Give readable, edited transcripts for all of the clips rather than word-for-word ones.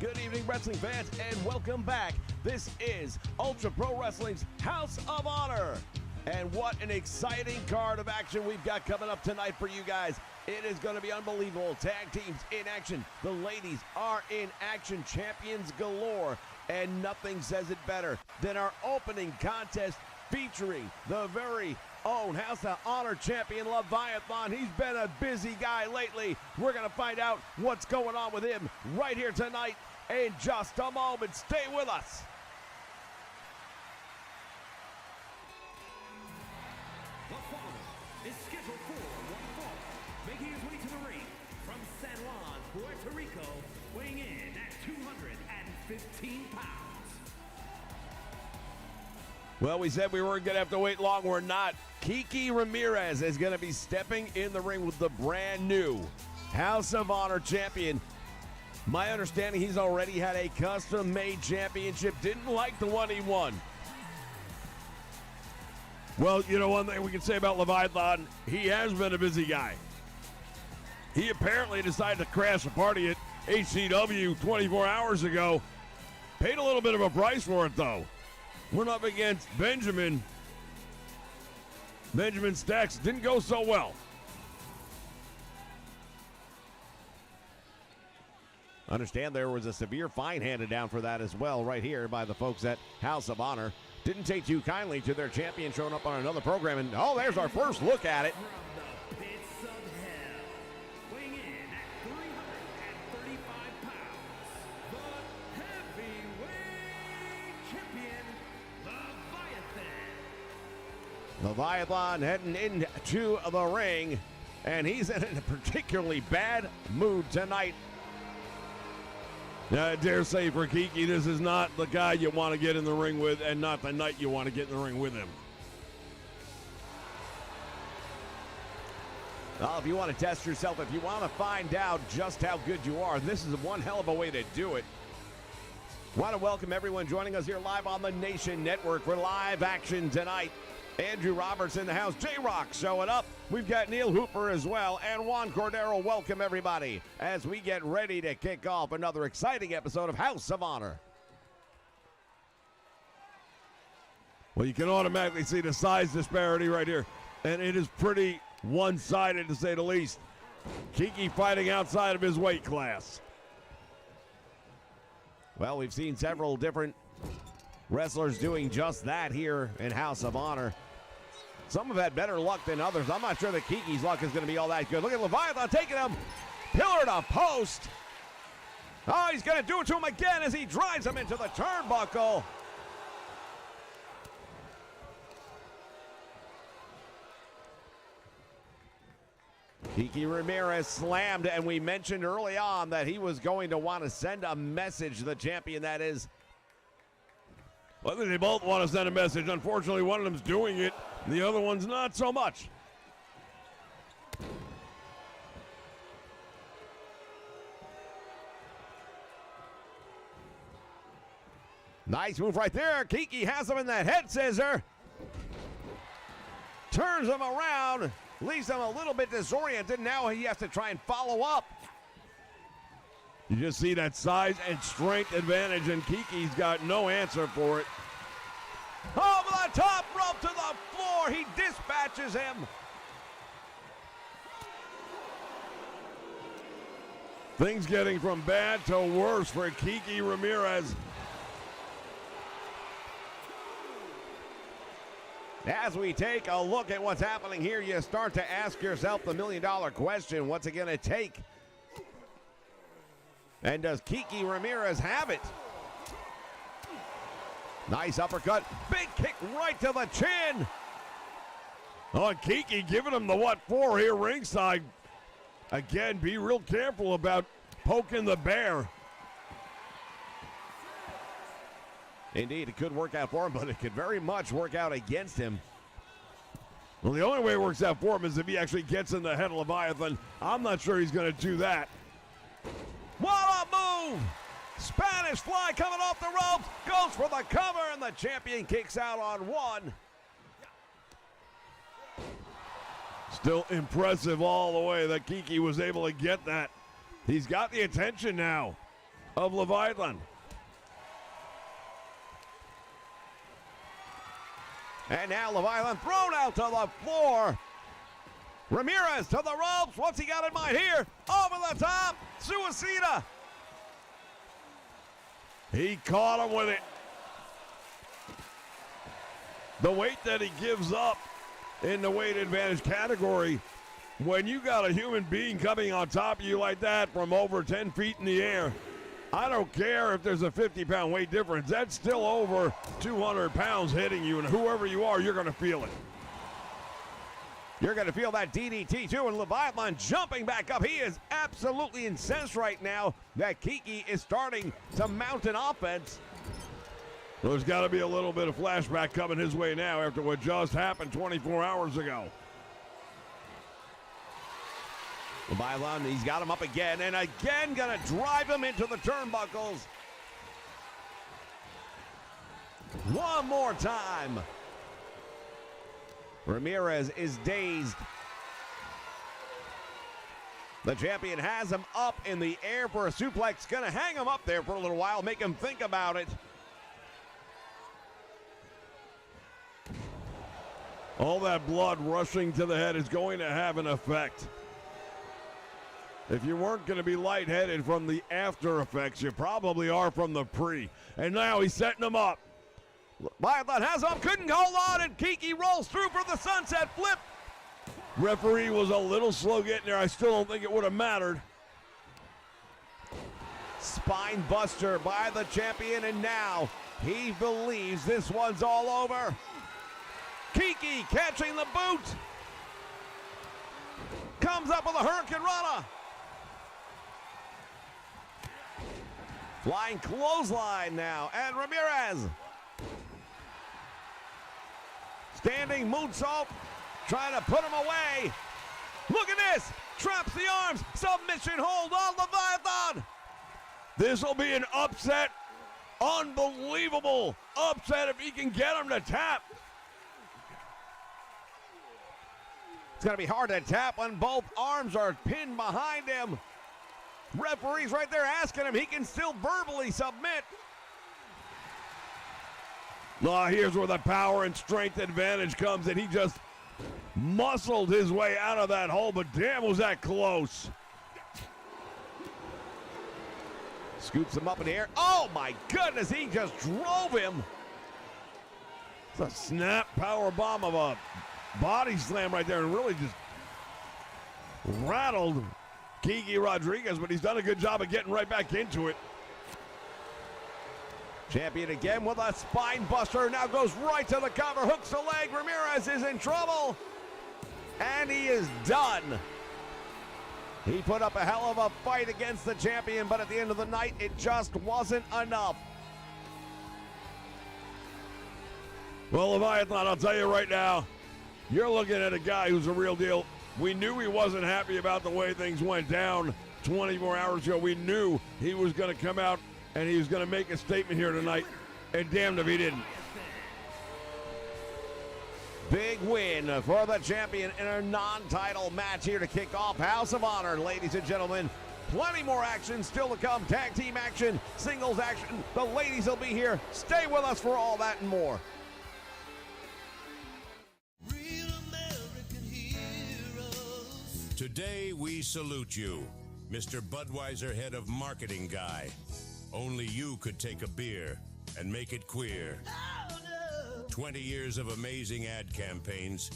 Good evening, wrestling fans, and welcome back. This is Ultra Pro Wrestling's House of Honor. And what an exciting card of action we've got coming up tonight for you guys. It is going to be unbelievable. Tag teams in action. The ladies are in action. Champions galore. And nothing says it better than our opening contest featuring the very own House of Honor champion, Leviathan. He's been a busy guy lately. We're going to find out what's going on with him right here tonight in just a moment. Stay with us. The following is scheduled for one fall, making his way to the ring from San Juan, Puerto Rico, weighing in at 215 pounds. Well, we said we weren't going to have to wait long. We're not. Kiki Ramirez is going to be stepping in the ring with the brand new House of Honor champion. My understanding, he's already had a custom-made championship. Didn't like the one he won. Well, you know, one thing we can say about Leviathan, he has been a busy guy. He apparently decided to crash a party at HCW 24 hours ago. Paid a little bit of a price for it, though. We're up against Benjamin. Benjamin Stacks didn't go so well. Understand there was a severe fine handed down for that as well right here by the folks at House of Honor. Didn't take too kindly to their champion showing up on another program. And, oh, there's our first look at it. From the pits of hell, weighing in at 335 pounds, the heavyweight champion, Leviathan. Leviathan heading into the ring, and he's in a particularly bad mood tonight. I dare say for Kiki, this is not the guy you want to get in the ring with and not the night you want to get in the ring with him. Well, if you want to test yourself, if you want to find out just how good you are, this is one hell of a way to do it. Want to welcome everyone joining us here live on the Nation Network for live action tonight. Andrew Roberts in the house, J-Rock showing up. We've got Neil Hooper as well, and Juan Cordero. Welcome, everybody, as we get ready to kick off another exciting episode of House of Honor. Well, you can automatically see the size disparity right here, and it is pretty one-sided, to say the least. Kiki fighting outside of his weight class. Well, we've seen several different wrestlers doing just that here in House of Honor. Some have had better luck than others. I'm not sure that Kiki's luck is going to be all that good. Look at Leviathan taking him pillar to post. Oh, he's going to do it to him again as he drives him into the turnbuckle. Kiki Ramirez slammed, and we mentioned early on that he was going to want to send a message, the champion that is. Well, they both want to send a message. Unfortunately, one of them's doing it, the other one's not so much. Nice move right there. Kiki has him in that head scissor. Turns him around, leaves him a little bit disoriented. Now he has to try and follow up. You just see that size and strength advantage, and Kiki's got no answer for it. Over the top rope to the floor, he dispatches him. Things getting from bad to worse for Kiki Ramirez. As we take a look at what's happening here, you start to ask yourself the million-dollar question, what's it going to take? And does Kiki Ramirez have it? Nice uppercut. Big kick right to the chin. Oh, Kiki giving him the what for here ringside. Again, be real careful about poking the bear. Indeed, it could work out for him, but it could very much work out against him. Well, the only way it works out for him is if he actually gets in the head of Leviathan. I'm not sure he's going to do that. What a move! Spanish fly coming off the ropes, goes for the cover, and the champion kicks out on one. Still impressive all the way that Kiki was able to get that. He's got the attention now. of Leviathan. And now Leviathan thrown out to the floor. Ramirez to the ropes. What's he got in mind here? Over the top. Suicida. He caught him with it. The weight that he gives up in the weight advantage category, when you got a human being coming on top of you like that from over 10 feet in the air, I don't care if there's a 50-pound weight difference. That's still over 200 pounds hitting you, and whoever you are, you're going to feel it. You're going to feel that DDT, too, and Leviathan jumping back up. He is absolutely incensed right now that Kiki is starting to mount an offense. There's got to be a little bit of flashback coming his way now after what just happened 24 hours ago. Leviathan, he's got him up again, and again going to drive him into the turnbuckles. One more time. Ramirez is dazed. The champion has him up in the air for a suplex. Going to hang him up there for a little while, make him think about it. All that blood rushing to the head is going to have an effect. If you weren't going to be lightheaded from the after effects, you probably are from the pre. And now he's setting him up. Leviathan has him, couldn't hold on, and Kiki rolls through for the sunset flip. Referee was a little slow getting there. I still don't think it would have mattered. Spine buster by the champion, and now he believes this one's all over. Kiki catching the boot. Comes up with a Hurricane Rana. Flying clothesline now, and Ramirez. Standing moonsault, trying to put him away. Look at this, traps the arms, submission hold on Leviathan. This will be an upset, unbelievable upset if he can get him to tap. It's going to be hard to tap when both arms are pinned behind him. Referee's right there asking him. He can still verbally submit. Here's where the power and strength advantage comes, and he just muscled his way out of that hole, but damn, was that close. Scoops him up in the air. Oh, my goodness, he just drove him. It's a snap power bomb of a body slam right there, and really just rattled Kiki Rodriguez, but he's done a good job of getting right back into it. Champion again with a spine buster, now goes right to the cover, hooks the leg. Ramirez is in trouble, and he is done. He put up a hell of a fight against the champion, but at the end of the night, it just wasn't enough. Well, Leviathan, I'll tell you right now, you're looking at a guy who's a real deal. We knew he wasn't happy about the way things went down 24 hours ago. We knew he was going to come out and he was going to make a statement here tonight, and damned if he didn't. Big win for the champion in a non-title match here to kick off House of Honor, ladies and gentlemen. Plenty more action still to come. Tag team action, singles action. The ladies will be here. Stay with us for all that and more. Today we salute you, Mr. Budweiser, head of marketing guy. Only you could take a beer and make it queer. 20 years of amazing ad campaigns,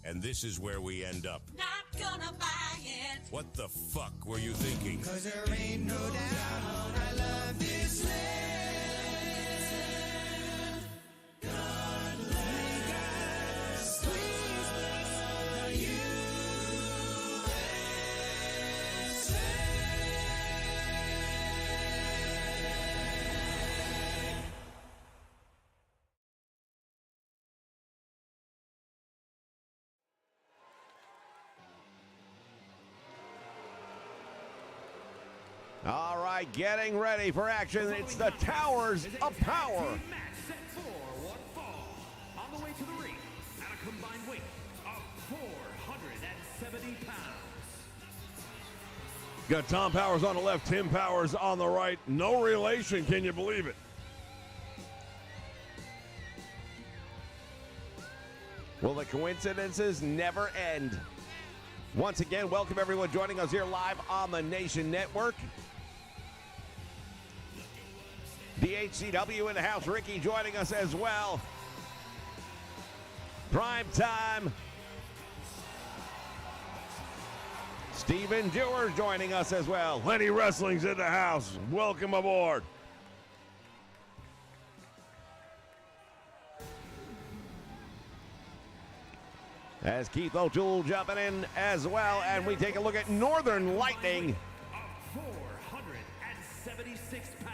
and this is where we end up. Not gonna buy it. What the fuck were you thinking? 'Cause there ain't no doubt I love this land. God make us please the USA. All right, getting ready for action. It's the Towers of Power. Match set for one fall. On the way to the ring, at a combined weight of 470 pounds. Got Tom Powers on the left, Tim Powers on the right. No relation, can you believe it? Will the coincidences never end? Once again, welcome everyone joining us here live on the Nation Network. DHCW in the house, Ricky joining us as well. Prime time. Steven Dewar joining us as well. Lenny Wrestling's in the house. Welcome aboard. As Keith O'Toole jumping in as well, and we take a look at Northern Lightning. 476 pounds.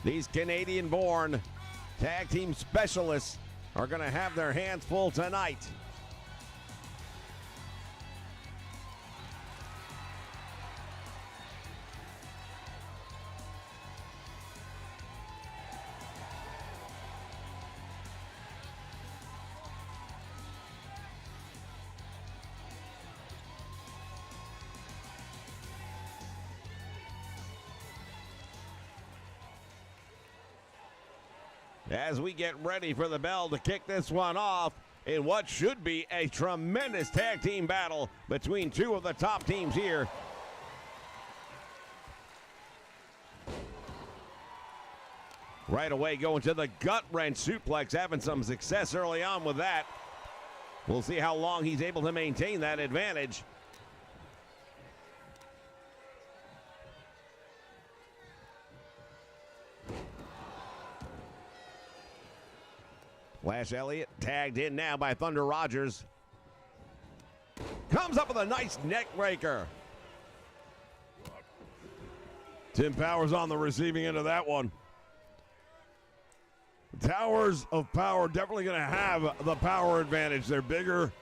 These Canadian-born tag team specialists are going to have their hands full tonight. As we get ready for the bell to kick this one off in what should be a tremendous tag team battle between two of the top teams here. Right away going to the gut wrench suplex, having some success early on with that. We'll see how long he's able to maintain that advantage. Flash Elliott tagged in now by Thunder Rogers. Comes up with a nice neck breaker. Tim Powers on the receiving end of that one. Towers of Power definitely going to have the power advantage. They're bigger,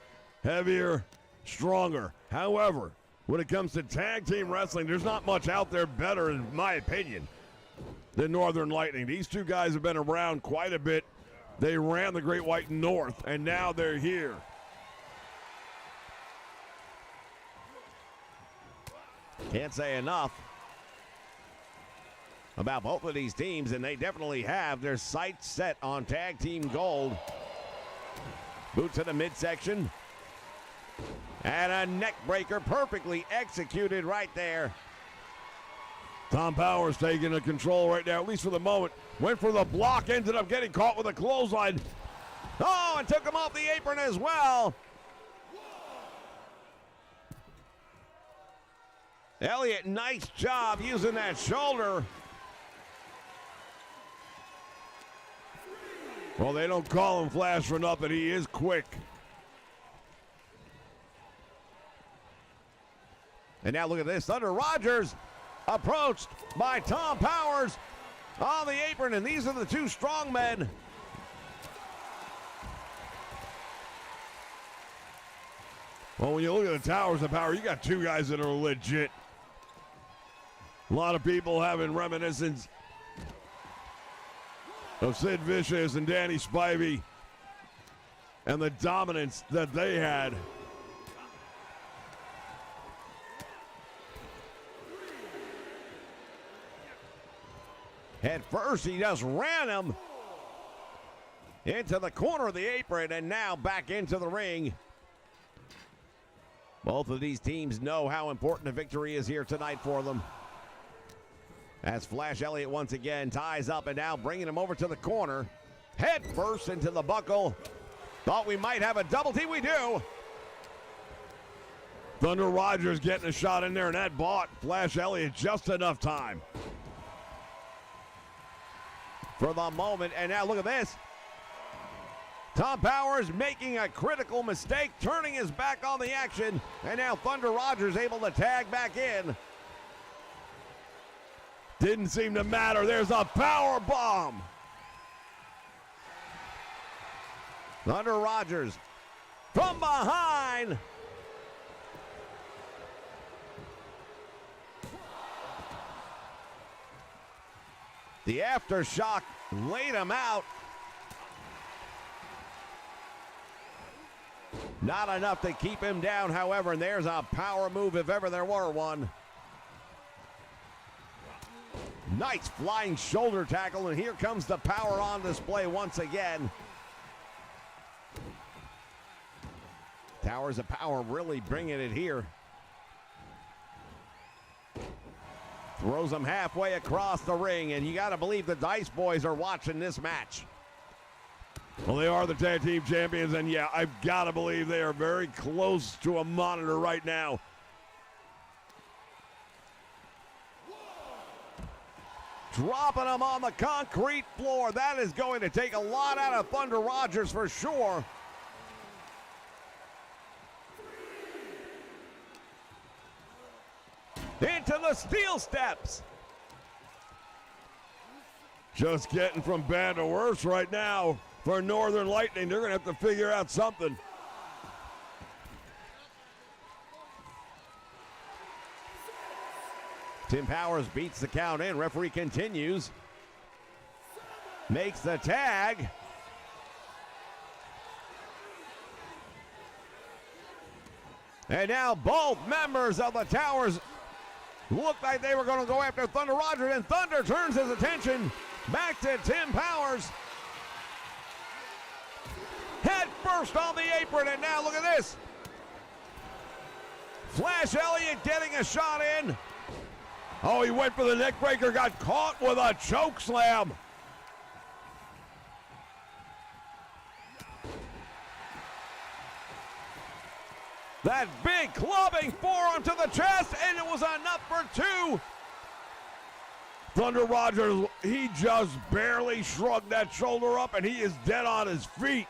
heavier, stronger. However, when it comes to tag team wrestling, there's not much out there better, in my opinion, than Northern Lightning. These two guys have been around quite a bit. They ran the Great White North, and now they're here. Can't say enough about both of these teams, and they definitely have their sights set on tag team gold. Boot to the midsection. And a neck breaker perfectly executed right there. Tom Powers taking the control right now, at least for the moment. Went for the block, ended up getting caught with a clothesline. Oh, and took him off the apron as well. Elliott, nice job using that shoulder. Well, they don't call him Flash for nothing. He is quick. And now look at this. Thunder Rogers approached by Tom Powers on the apron, and these are the two strong men. Well, when you look at the Towers of Power, you got two guys that are legit. A lot of people having reminiscence of Sid Vicious and Danny Spivey and the dominance that they had. At first, he just ran him into the corner of the apron, and now back into the ring. Both of these teams know how important a victory is here tonight for them. As Flash Elliott once again ties up and now bringing him over to the corner. Head first into the buckle. Thought we might have a double team. We do. Thunder Rogers getting a shot in there, and that bought Flash Elliott just enough time for the moment. And now look at this. Tom Powers making a critical mistake, turning his back on the action, and now Thunder Rogers able to tag back in. Didn't seem to matter. There's a power bomb. Thunder Rogers from behind. The aftershock laid him out. Not enough to keep him down, however, and there's a power move if ever there were one. Nice flying shoulder tackle, and here comes the power on display once again. Towers of Power really bringing it here. Throws him halfway across the ring, and you got to believe the Dice Boys are watching this match. Well, they are the tag team champions, and yeah, I've got to believe they are very close to a monitor right now. Dropping him on the concrete floor. That is going to take a lot out of Thunder Rogers for sure. Into the steel steps. Just getting from bad to worse right now for Northern Lightning. They're going to have to figure out something. Tim Powers beats the count in. Referee continues. Makes the tag. And now both members of the Towers looked like they were going to go after Thunder Rogers, and Thunder turns his attention back to Tim Powers. Head first on the apron, and now look at this. Flash Elliott getting a shot in. Oh, he went for the neck breaker, got caught with a choke slam. That big clubbing forearm to the chest, and it was enough for two. Thunder Rogers, he just barely shrugged that shoulder up, and he is dead on his feet.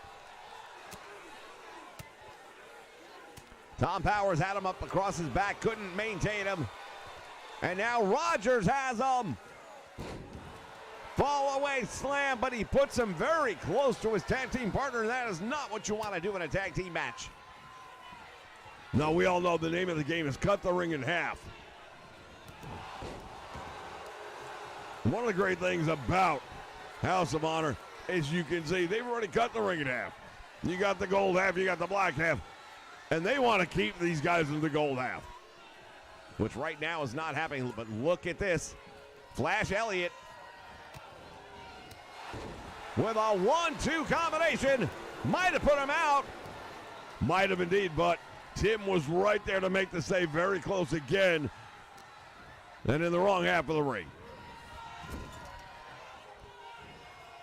Tom Powers had him up across his back, couldn't maintain him. And now Rogers has him. Fall away slam, but he puts him very close to his tag team partner, and that is not what you want to do in a tag team match. Now, we all know the name of the game is cut the ring in half. One of the great things about House of Honor is you can see they've already cut the ring in half. You got the gold half, you got the black half, and they want to keep these guys in the gold half. Which right now is not happening, but look at this. Flash Elliott with a 1-2 combination. Might have put him out. Might have indeed, but Tim was right there to make the save, very close again, and in the wrong half of the ring.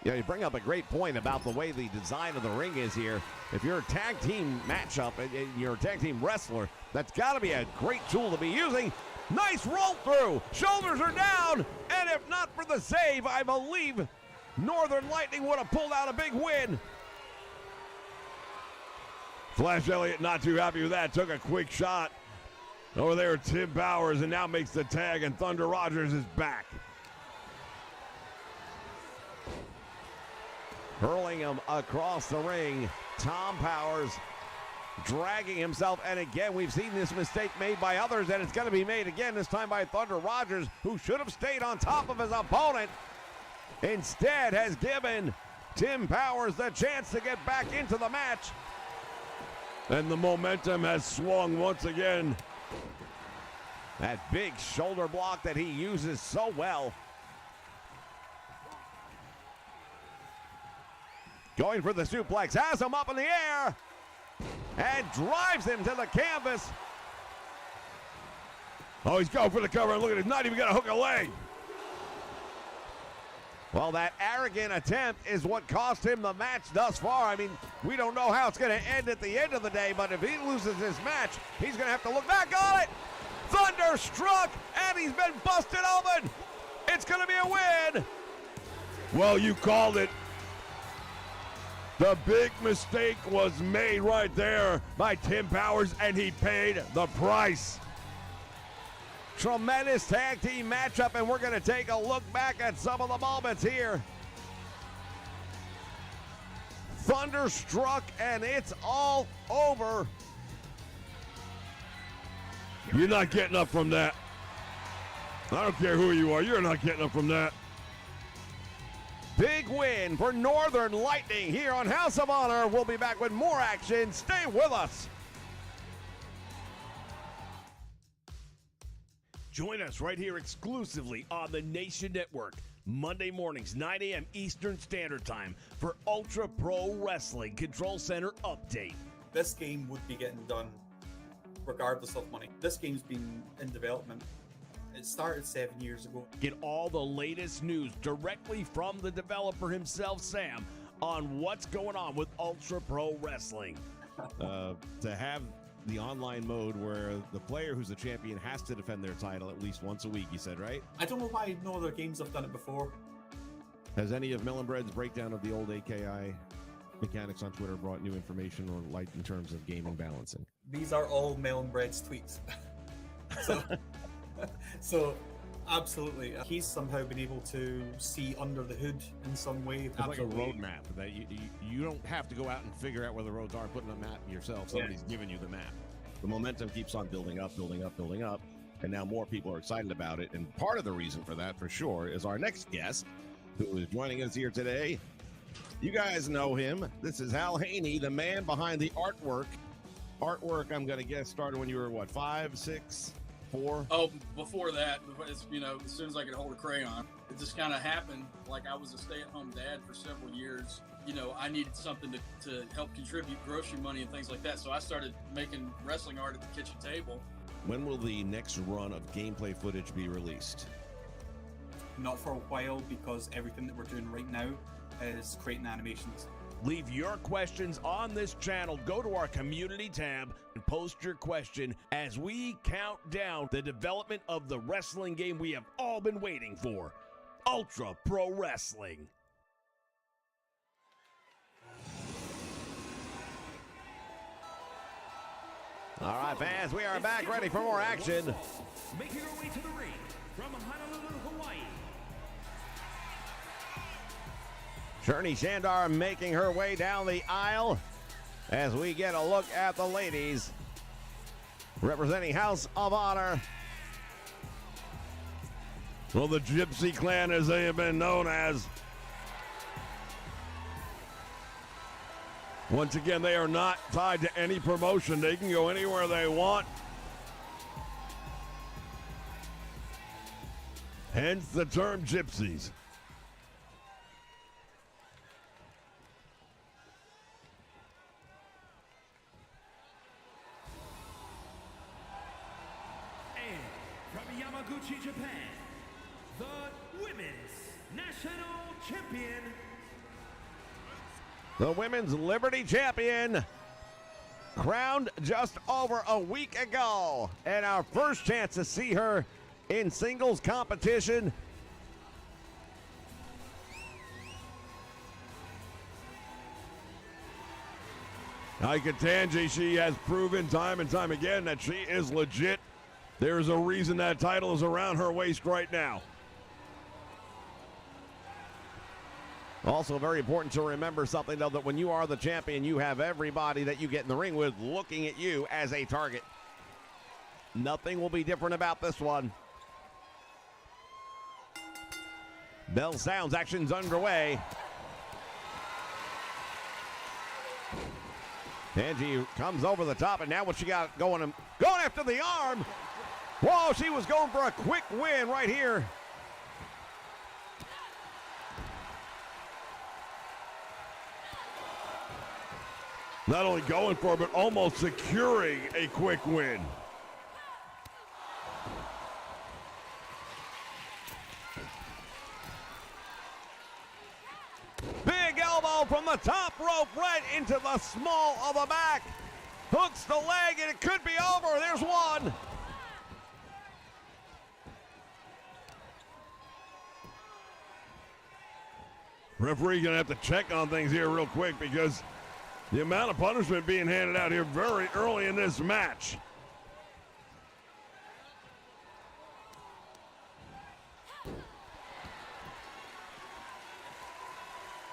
Yeah, you bring up a great point about the way the design of the ring is here. If you're a tag team matchup and you're a tag team wrestler, that's got to be a great tool to be using. Nice roll through. Shoulders are down. And if not for the save, I believe Northern Lightning would have pulled out a big win. Flash Elliott not too happy with that. Took a quick shot over there, Tim Powers, and now makes the tag, and Thunder Rogers is back. Hurling him across the ring. Tom Powers dragging himself, and again we've seen this mistake made by others, and it's going to be made again, this time by Thunder Rogers, who should have stayed on top of his opponent. Instead has given Tim Powers the chance to get back into the match. And the momentum has swung once again. That big shoulder block that he uses so well. Going for the suplex, has him up in the air, and drives him to the canvas. Oh, he's going for the cover, and look at it, not even going to hook a leg. Well, that arrogant attempt is what cost him the match thus far. I mean, we don't know how it's going to end at the end of the day, but if he loses this match, he's going to have to look back on it. Thunder struck, and he's been busted open. It's going to be a win. Well, you called it. The big mistake was made right there by Tim Powers, and he paid the price. Tremendous tag team matchup, and we're going to take a look back at some of the moments here. Thunder struck, and it's all over. You're not getting up from that. I don't care who you are. You're not getting up from that. Big win for Northern Lightning here on House of Honor. We'll be back with more action. Stay with us. Join us right here exclusively on the Nation Network, Monday mornings, 9 a.m. Eastern Standard Time for Ultra Pro Wrestling Control Center Update. This game would be getting done regardless of money. This game's been in development. It started 7 years ago. Get all the latest news directly from the developer himself, Sam, on what's going on with Ultra Pro Wrestling. To have the online mode where the player who's the champion has to defend their title at least once a week, you said, right? I don't know why no other games have done it before. Has any of Millenbread's breakdown of the old AKI mechanics on Twitter brought new information or light in terms of gaming balancing? These are all Melon Bread's tweets. So absolutely, he's somehow been able to see under the hood in some way. It's like a roadmap that you don't have to go out and figure out where the roads are, putting a map yourself. Somebody's giving you the map. The momentum keeps on building up, and now more people are excited about it. And part of the reason for that, for sure, is our next guest, who is joining us here today. You guys know him. This is Hal Haney, the man behind the artwork. Artwork, I'm going to guess, started when you were, what, 5, 6, 4? Oh, before that, it's, as soon as I could hold a crayon, it just kind of happened. Like, I was a stay-at-home dad for several years. I needed something to help contribute grocery money and things like that. So I started making wrestling art at the kitchen table. When will the next run of gameplay footage be released? Not for a while, because everything that we're doing right now is creating animations. Leave your questions on this channel. Go to our community tab and post your question as we count down the development of the wrestling game we have all been waiting for, Ultra Pro Wrestling. All right, fans, we are back ready for more action. Making her way to the ring from Honolulu, Hawaii. Shirley Shandar making her way down the aisle as we get a look at the ladies representing House of Honor. Well, the Gypsy Clan, as they have been known as. Once again, they are not tied to any promotion. They can go anywhere they want. Hence the term gypsies. And from Yamaguchi, Japan, the Women's National Champion, The Women's Liberty Champion, crowned just over a week ago, and our first chance to see her in singles competition. Ika Tanji, she has proven time and time again that she is legit. There's a reason that title is around her waist right now. Also very important to remember something, though, that when you are the champion, you have everybody that you get in the ring with looking at you as a target. Nothing will be different about this one. Bell sounds, action's underway. Angie comes over the top, and now what she got going after the arm. Whoa, she was going for a quick win right here. Not only going for it, but almost securing a quick win. Big elbow from the top rope right into the small of the back. Hooks the leg, and it could be over. There's one. Referee gonna have to check on things here real quick, because the amount of punishment being handed out here very early in this match.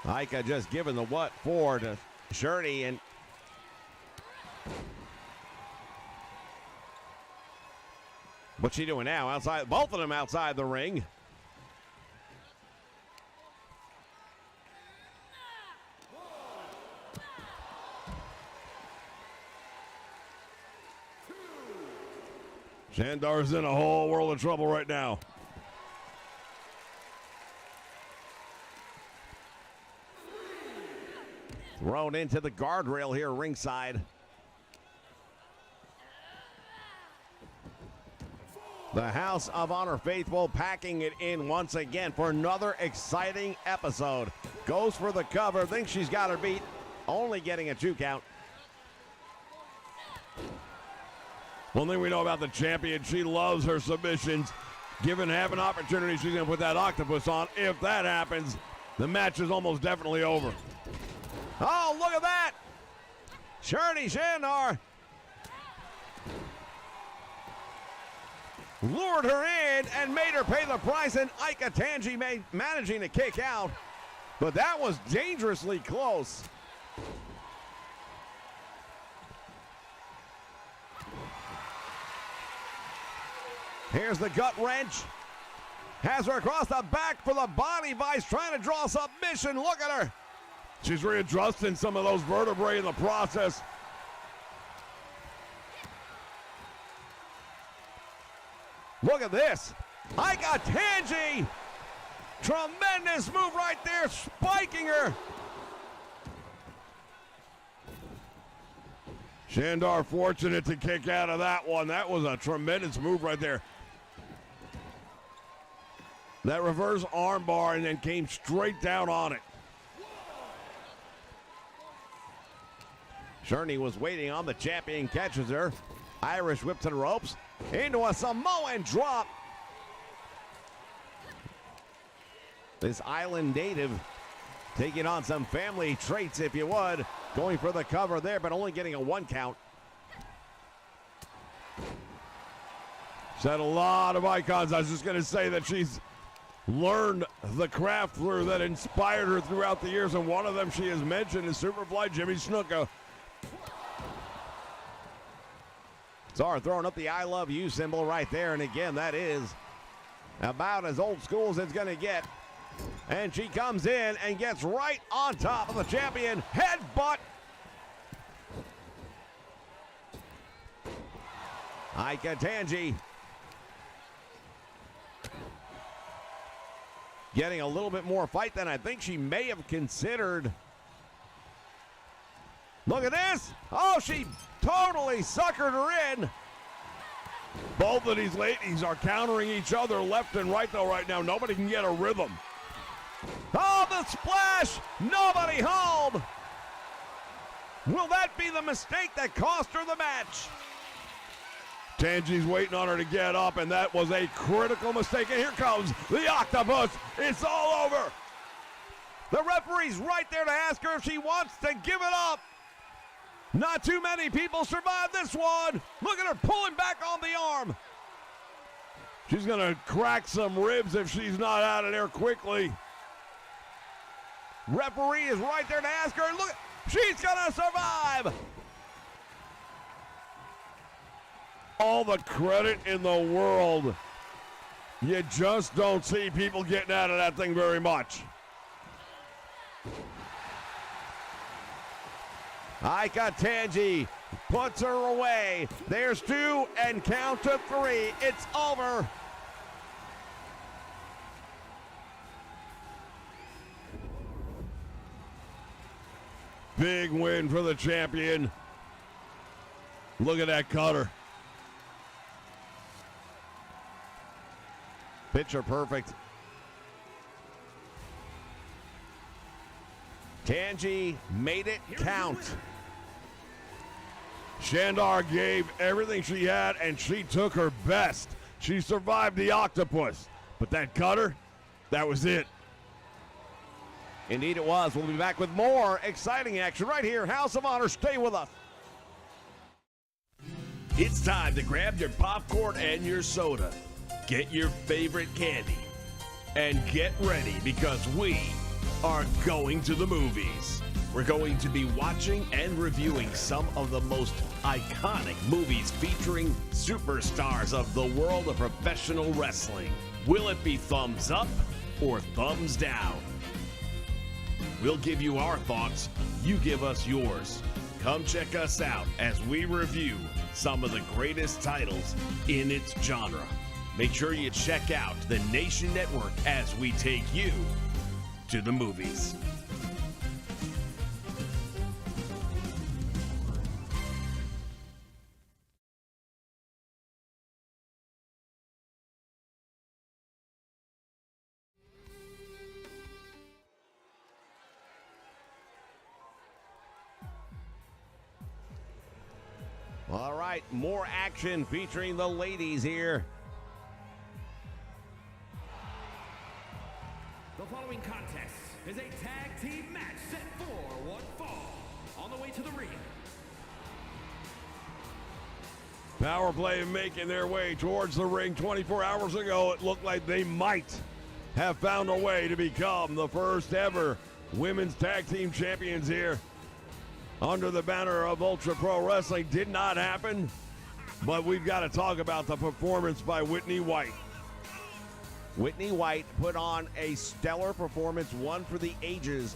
Ika just giving the what for to Shirley, and what's she doing now? Outside, both of them outside the ring. Shandar's in a whole world of trouble right now. Thrown into the guardrail here ringside. The House of Honor faithful packing it in once again for another exciting episode. Goes for the cover, thinks she's got her beat, only getting a 2 count. One thing we know about the champion, she loves her submissions. Given half an opportunity, she's going to put that octopus on. If that happens, the match is almost definitely over. Oh, look at that! Shirley Shandar lured her in and made her pay the price, and Ika Tanji managing to kick out. But that was dangerously close. Here's the gut wrench. Has her across the back for the body vice, trying to draw submission. Look at her. She's readjusting some of those vertebrae in the process. Look at this. Ika Tanji. Tremendous move right there, spiking her. Shandar fortunate to kick out of that one. That was a tremendous move right there. That reverse armbar and then came straight down on it. Sherney was waiting on the champion, catches her. Irish whip to the ropes. Into a Samoan drop. This island native taking on some family traits, if you would. Going for the cover there, but only getting a 1 count. She's had a lot of icons. I was just going to say that she's learned the craft that inspired her throughout the years, and one of them she has mentioned is Superfly Jimmy Snuka. Czar throwing up the I love you symbol right there, and again, that is about as old school as it's going to get. And she comes in and gets right on top of the champion. Headbutt. Ika Tanji getting a little bit more fight than I think she may have considered. Look at this. Oh, she totally suckered her in. Both of these ladies are countering each other left and right, though, right now. Nobody can get a rhythm. Oh, the splash! Nobody home! Will that be the mistake that cost her the match? Tanji's waiting on her to get up, and that was a critical mistake. And here comes the octopus. It's all over. The referee's right there to ask her if she wants to give it up. Not too many people survive this one. Look at her pulling back on the arm. She's going to crack some ribs if she's not out of there quickly. Referee is right there to ask her. Look, she's going to survive. All the credit in the world. You just don't see people getting out of that thing very much. Ika Tanji puts her away. There's 2 and count to 3. It's over. Big win for the champion. Look at that cutter. Picture perfect. Tanji made it count. Shandar gave everything she had, and she took her best. She survived the octopus. But that cutter, that was it. Indeed it was. We'll be back with more exciting action right here. House of Honor, stay with us. It's time to grab your popcorn and your soda. Get your favorite candy. And get ready because we are going to the movies. We're going to be watching and reviewing some of the most iconic movies featuring superstars of the world of professional wrestling. Will it be thumbs up or thumbs down? We'll give you our thoughts, you give us yours. Come check us out as we review some of the greatest titles in its genre. Make sure you check out the Nation Network as we take you to the movies. All right, more action featuring the ladies here. The following contest is a tag team match set for one fall. On the way to the ring, Power Play making their way towards the ring. 24 hours ago, it looked like they might have found a way to become the first ever women's tag team champions here under the banner of Ultra Pro Wrestling. Did not happen, but we've got to talk about the performance by Whitney White. Whitney White put on a stellar performance, one for the ages,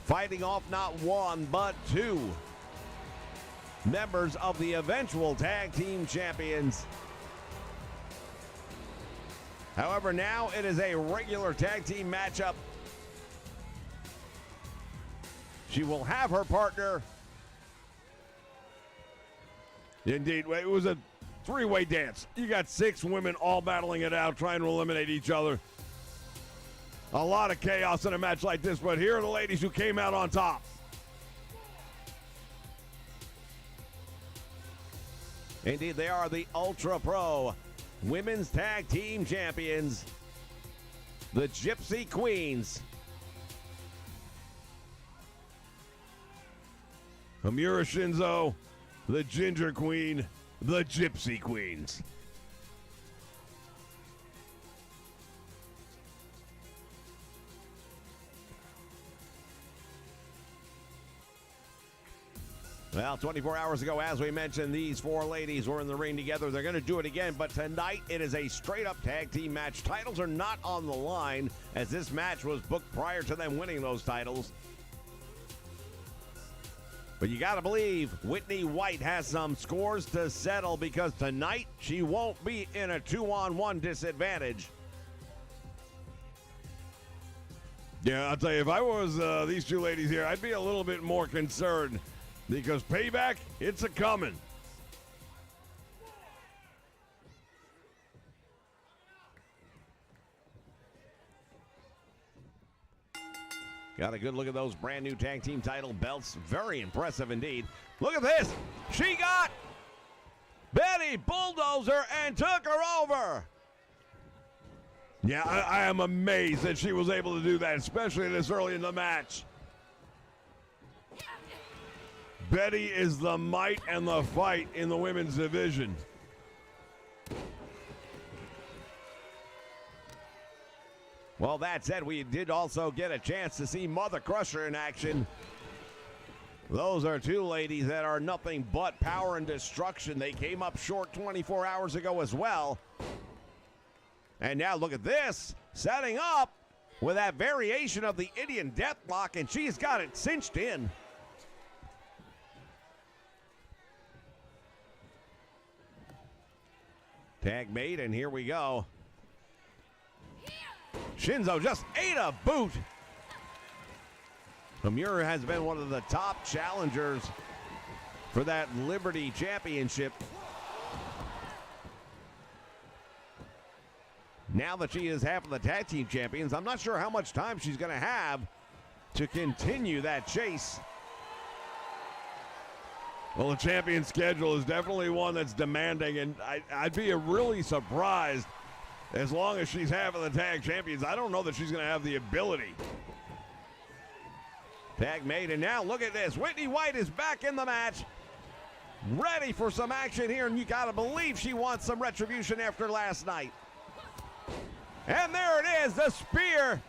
fighting off not one, but two members of the eventual tag team champions. However, now it is a regular tag team matchup. She will have her partner. Indeed, it was a three-way dance. You got 6 women all battling it out, trying to eliminate each other. A lot of chaos in a match like this, but here are the ladies who came out on top. Indeed, they are the Ultra Pro Women's Tag Team Champions, the Gypsy Queens. Amira Shinzo, the Ginger Queen, the Gypsy Queens. Well, 24 hours ago, as we mentioned, these 4 ladies were in the ring together. They're going to do it again, but tonight it is a straight-up tag team match. Titles are not on the line, as this match was booked prior to them winning those titles. But you got to believe Whitney White has some scores to settle, because tonight she won't be in a 2-on-1 disadvantage. Yeah, I'll tell you, if I was these 2 ladies here, I'd be a little bit more concerned, because payback, it's a-coming. Got a good look at those brand new tag team title belts. Very impressive indeed. Look at this. She got Betty Bulldozer and took her over. Yeah, I am amazed that she was able to do that, especially this early in the match. Betty is the might and the fight in the women's division. Well, that said, we did also get a chance to see Mother Crusher in action. Those are 2 ladies that are nothing but power and destruction. They came up short 24 hours ago as well. And now look at this, setting up with that variation of the Indian Deathlock, and she's got it cinched in. Tag made, and here we go. Shinzo just ate a boot. Amira has been one of the top challengers for that Liberty Championship. Now that she is half of the tag team champions, I'm not sure how much time she's going to have to continue that chase. Well, the champion schedule is definitely one that's demanding, and I'd be really surprised as long as she's half of the tag champions. I don't know that she's going to have the ability. Tag made, and now look at this. Whitney White is back in the match, ready for some action here, and you got to believe she wants some retribution after last night. And there it is, the spear.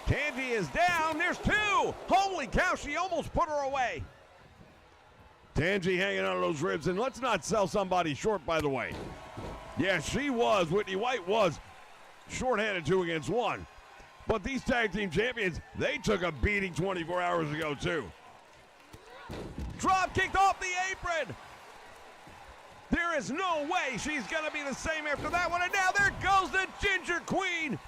Tangi is down. There's 2. Holy cow, she almost put her away. Tangi hanging on those ribs, and let's not sell somebody short, by the way. Yeah, she was, Whitney White was shorthanded 2 against 1. But these tag team champions, they took a beating 24 hours ago, too. Drop kicked off the apron. There is no way she's going to be the same after that one. And now there goes the Ginger Queen.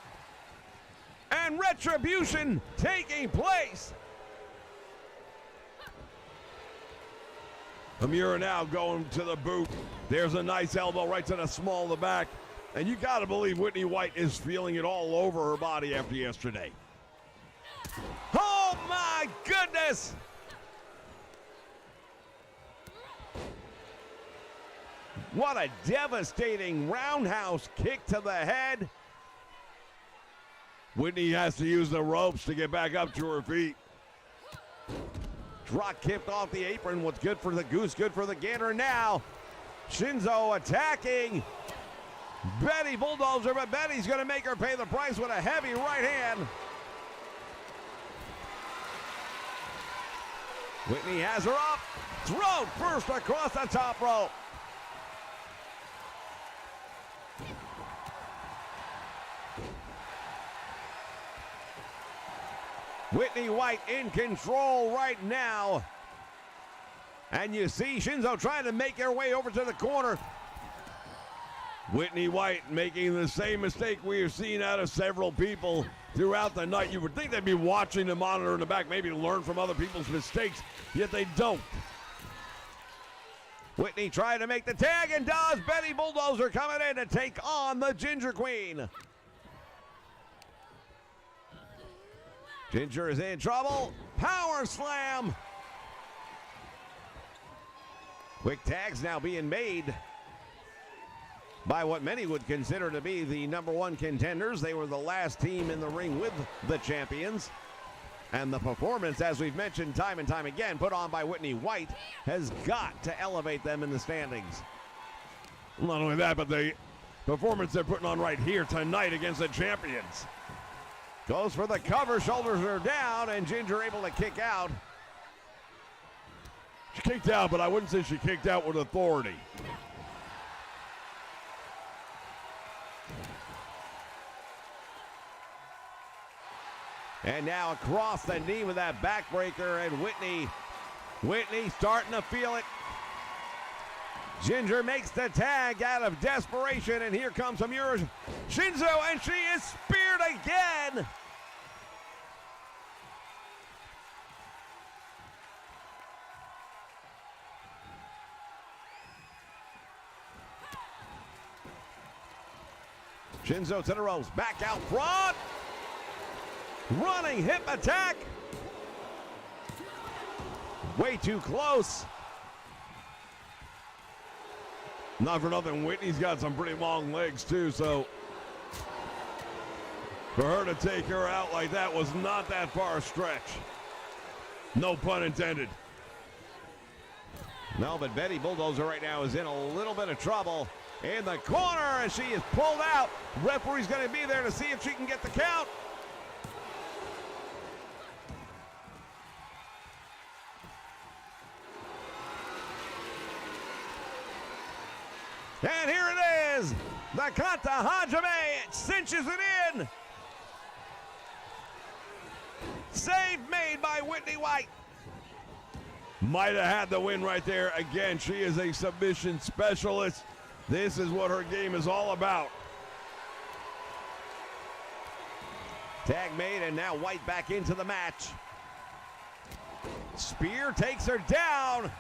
And retribution taking place. Amira now going to the boot. There's a nice elbow right to the small of the back. And you got to believe Whitney White is feeling it all over her body after yesterday. Oh my goodness! What a devastating roundhouse kick to the head. Whitney has to use the ropes to get back up to her feet. Drop kicked off the apron. What's good for the goose, good for the gander. Now, Shinzo attacking Betty Bulldozer, but Betty's going to make her pay the price with a heavy right hand. Whitney has her up. Thrown first across the top rope. Whitney White in control right now. And you see Shinzo trying to make her way over to the corner. Whitney White making the same mistake we have seen out of several people throughout the night. You would think they'd be watching the monitor in the back, maybe learn from other people's mistakes, yet they don't. Whitney trying to make the tag and does. Betty Bulldozer coming in to take on the Ginger Queen. Ginger is in trouble. Power slam. Quick tags now being made by what many would consider to be the number one contenders. They were the last team in the ring with the champions. And the performance, as we've mentioned time and time again, put on by Whitney White, has got to elevate them in the standings. Not only that, but the performance they're putting on right here tonight against the champions. Goes for the cover, shoulders are down, and Ginger able to kick out. She kicked out, but I wouldn't say she kicked out with authority. And now across the knee with that backbreaker, and Whitney starting to feel it. Ginger makes the tag out of desperation, and here comes Amira Shinzo, and she is speared again. Shinzo to the ropes, back out front. Running hip attack. Way too close. Not for nothing, Whitney's got some pretty long legs too, so for her to take her out like that was not that far a stretch. No pun intended. No, but Betty Bulldozer right now is in a little bit of trouble in the corner as she is pulled out. Referee's going to be there to see if she can get the count. And here it is. The Kata Hajime cinches it in. Save made by Whitney White. Might have had the win right there. Again, she is a submission specialist. This is what her game is all about. Tag made, and now White back into the match. Spear takes her down.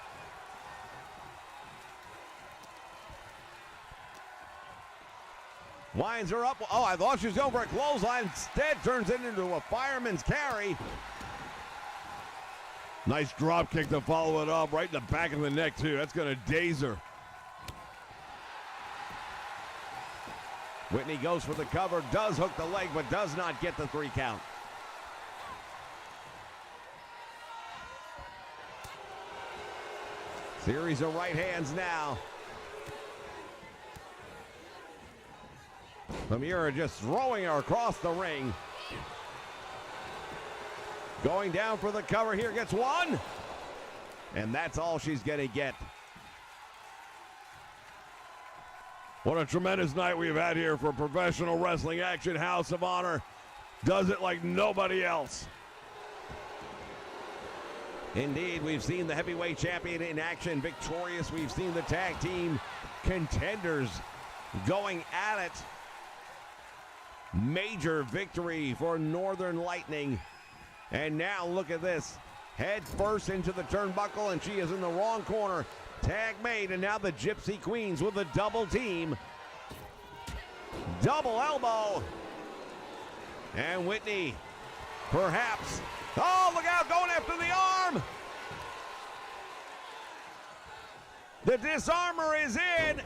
Winds her up. Oh, I thought she was going for a clothesline. Instead, turns it into a fireman's carry. Nice drop kick to follow it up right in the back of the neck, too. That's going to daze her. Whitney goes for the cover, does hook the leg, but does not get the 3 count. Series of right hands now. Amira just throwing her across the ring. Going down for the cover here, gets one. And that's all she's going to get. What a tremendous night we've had here for professional wrestling action. House of Honor does it like nobody else. Indeed, we've seen the heavyweight champion in action, victorious. We've seen the tag team contenders going at it. Major victory for Northern Lightning. And now look at this. Head first into the turnbuckle, and she is in the wrong corner. Tag made, and now the Gypsy Queens with a double team. Double elbow. And Whitney, perhaps. Oh, look out, going after the arm. The disarmor is in,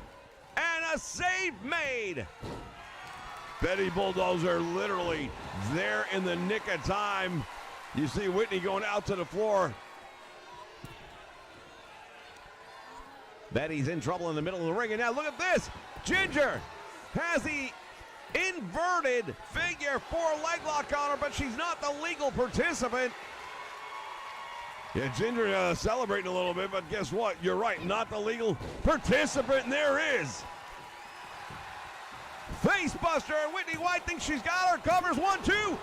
and a save made. Betty Bulldozer literally there in the nick of time. You see Whitney going out to the floor. Betty's in trouble in the middle of the ring, and now look at this. Ginger has the inverted figure 4 leg lock on her, but she's not the legal participant. Yeah, Ginger celebrating a little bit, but guess what? You're right, not the legal participant, and there is. Facebuster, and Whitney White thinks she's got her. Covers 1, 2.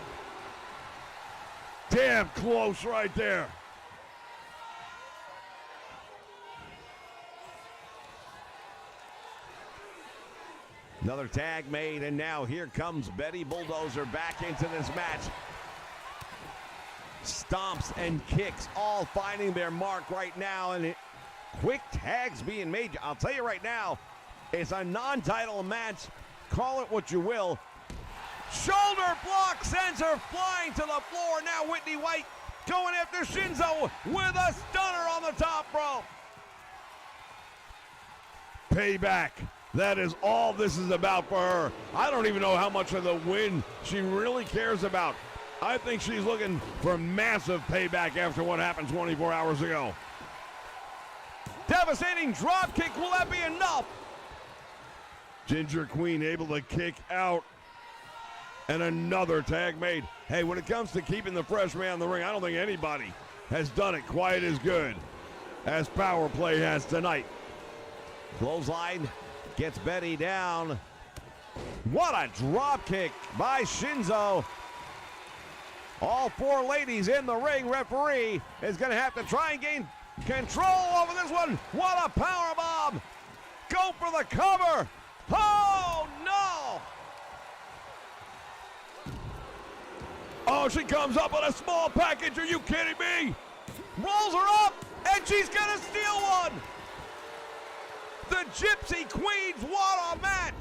Damn close right there. Another tag made, and now here comes Betty Bulldozer back into this match. Stomps and kicks all finding their mark right now, and quick tags being made. I'll tell you right now, it's a non-title match. Call it what you will. Shoulder block sends her flying to the floor. Now Whitney White going after Shinzo with a stunner on the top rope. Payback. That is all this is about for her. I don't even know how much of the win she really cares about. I think she's looking for massive payback after what happened 24 hours ago. Devastating drop kick. Will that be enough? Ginger Queen able to kick out. And another tag made. Hey, when it comes to keeping the fresh man in the ring, I don't think anybody has done it quite as good as Power Play has tonight. Clothesline gets Betty down. What a drop kick by Shinzo. All 4 ladies in the ring. Referee is going to have to try and gain control over this one. What a power bomb. Go for the cover. Oh, no. Oh, she comes up with a small package. Are you kidding me? Rolls her up, and she's going to steal one. The Gypsy Queens, what a match.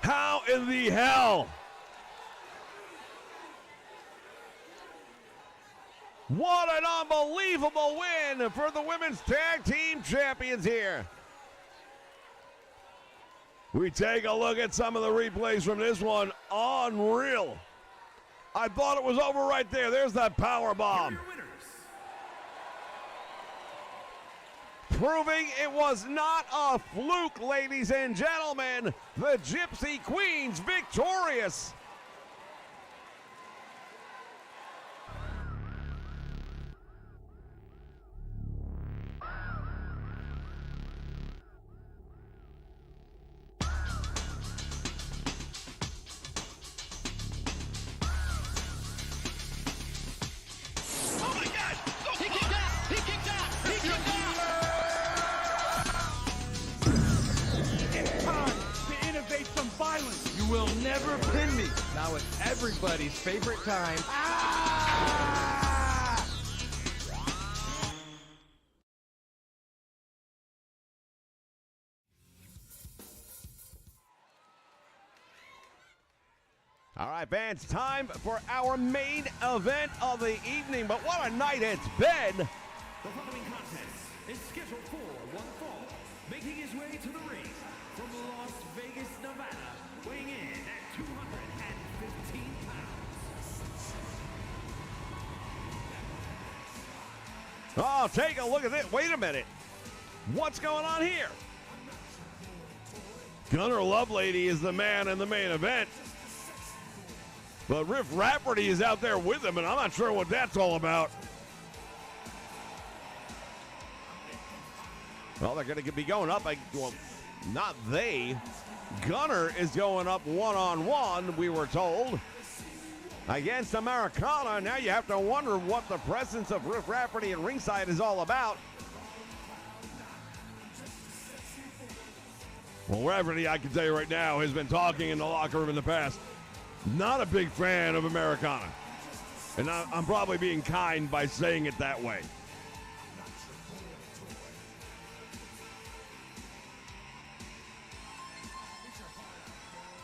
How in the hell? What an unbelievable win for the women's tag team champions here. We take a look at some of the replays from this one. Unreal. I thought it was over right there. There's that power bomb. Proving it was not a fluke, ladies and gentlemen. The Gypsy Queens victorious. Will never pin me. Now it's everybody's favorite time. All right, fans, time for our main event of the evening. But what a night it's been. The following contest is scheduled for one fall, making his way to the ring from Las Vegas, Nevada, weighing in at 215 pounds. Oh, take a look at this. Wait a minute. What's going on here? Gunnar Lovelady is the man in the main event. But Riff Rafferty is out there with him, and I'm not sure what that's all about. Well, they're going to be going up. Well, not they. Gunnar is going up one-on-one, we were told. against Americana. Now you have to wonder what the presence of Riff Rafferty at ringside is all about. Well, Rafferty, I can tell you right now, has been talking in the locker room in the past. Not a big fan of Americana. And I'm probably being kind by saying it that way.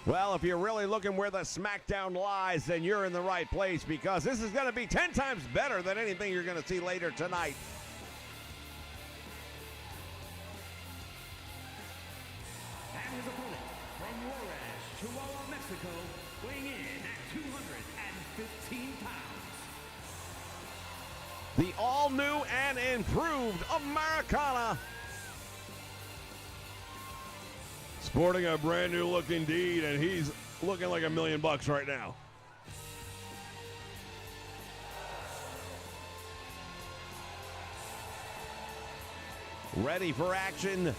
Well, if you're really looking where the SmackDown lies, then you're in the right place, because this is going to be 10 times better than anything you're going to see later tonight. And his opponent from Juarez, Chihuahua, Mexico, weighing in at 215 pounds. The all-new and improved Americana. Sporting a brand new look indeed, and he's looking like $1 million right now. Ready for action.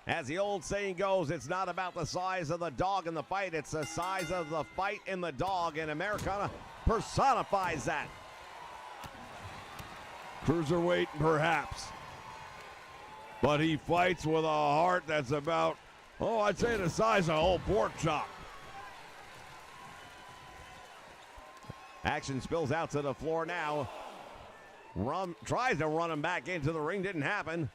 As the old saying goes, it's not about the size of the dog in the fight, it's the size of the fight in the dog, and Americana personifies that. Cruiserweight, perhaps. But he fights with a heart that's about, I'd say the size of a whole pork chop. Action spills out to the floor now. Tries to run him back into the ring, didn't happen.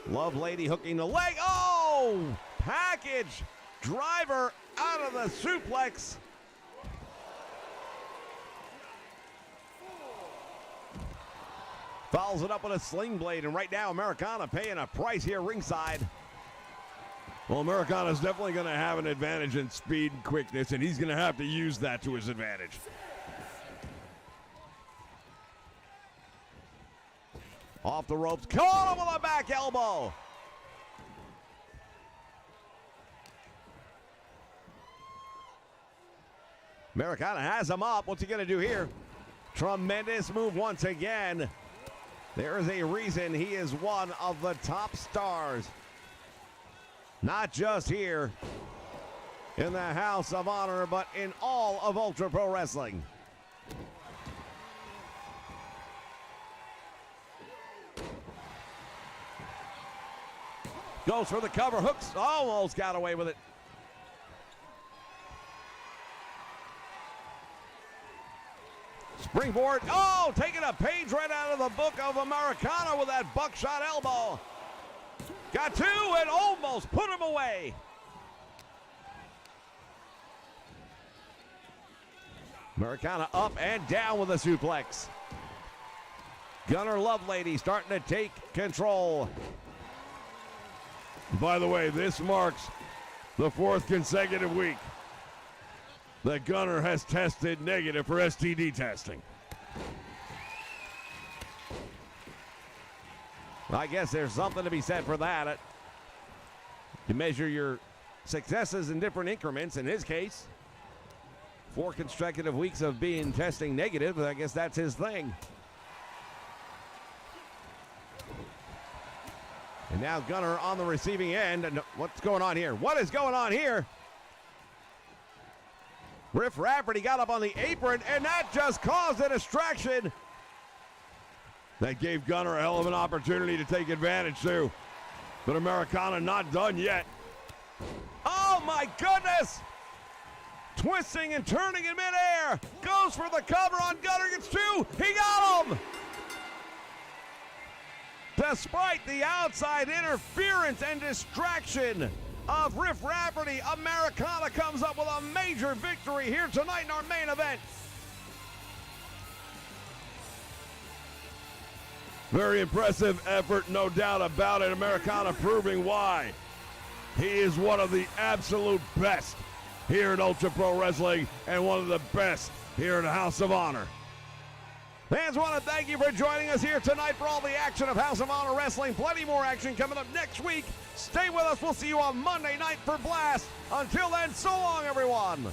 Love Lady hooking the leg. Oh! Package driver out of the suplex. Follows it up with a sling blade, and right now Americana paying a price here ringside. Well, Americana's definitely going to have an advantage in speed and quickness, and he's going to have to use that to his advantage. Off the ropes, caught him with a back elbow. Americana has him up. What's he going to do here? Tremendous move once again. There is a reason he is one of the top stars. Not just here in the House of Honor, but in all of Ultra Pro Wrestling. Goes for the cover, hooks, almost got away with it. Springboard, taking a page right out of the book of Americana with that buckshot elbow. Got two and almost put him away. Americana up and down with a suplex. Gunner Lovelady starting to take control. By the way, this marks the 4th consecutive week that Gunner has tested negative for STD testing. I guess there's something to be said for that. You measure your successes in different increments. In his case, 4 consecutive weeks of being testing negative. I guess that's his thing. And now Gunner on the receiving end. And what's going on here? What is going on here? Riff Rafferty got up on the apron, and that just caused a distraction. That gave Gunner a hell of an opportunity to take advantage, too. But Americana not done yet. Oh, my goodness! Twisting and turning in midair. Goes for the cover on Gunner. Gets 2. He got him! Despite the outside interference and distraction of Riff Rafferty, Americana comes up with a major victory here tonight in our main event. Very impressive effort, no doubt about it. Americana proving why he is one of the absolute best here at Ultra Pro Wrestling and one of the best here in the House of Honor. Fans, want to thank you for joining us here tonight for all the action of House of Honor Wrestling. Plenty more action coming up next week. Stay with us. We'll see you on Monday night for Blast. Until then, so long, everyone.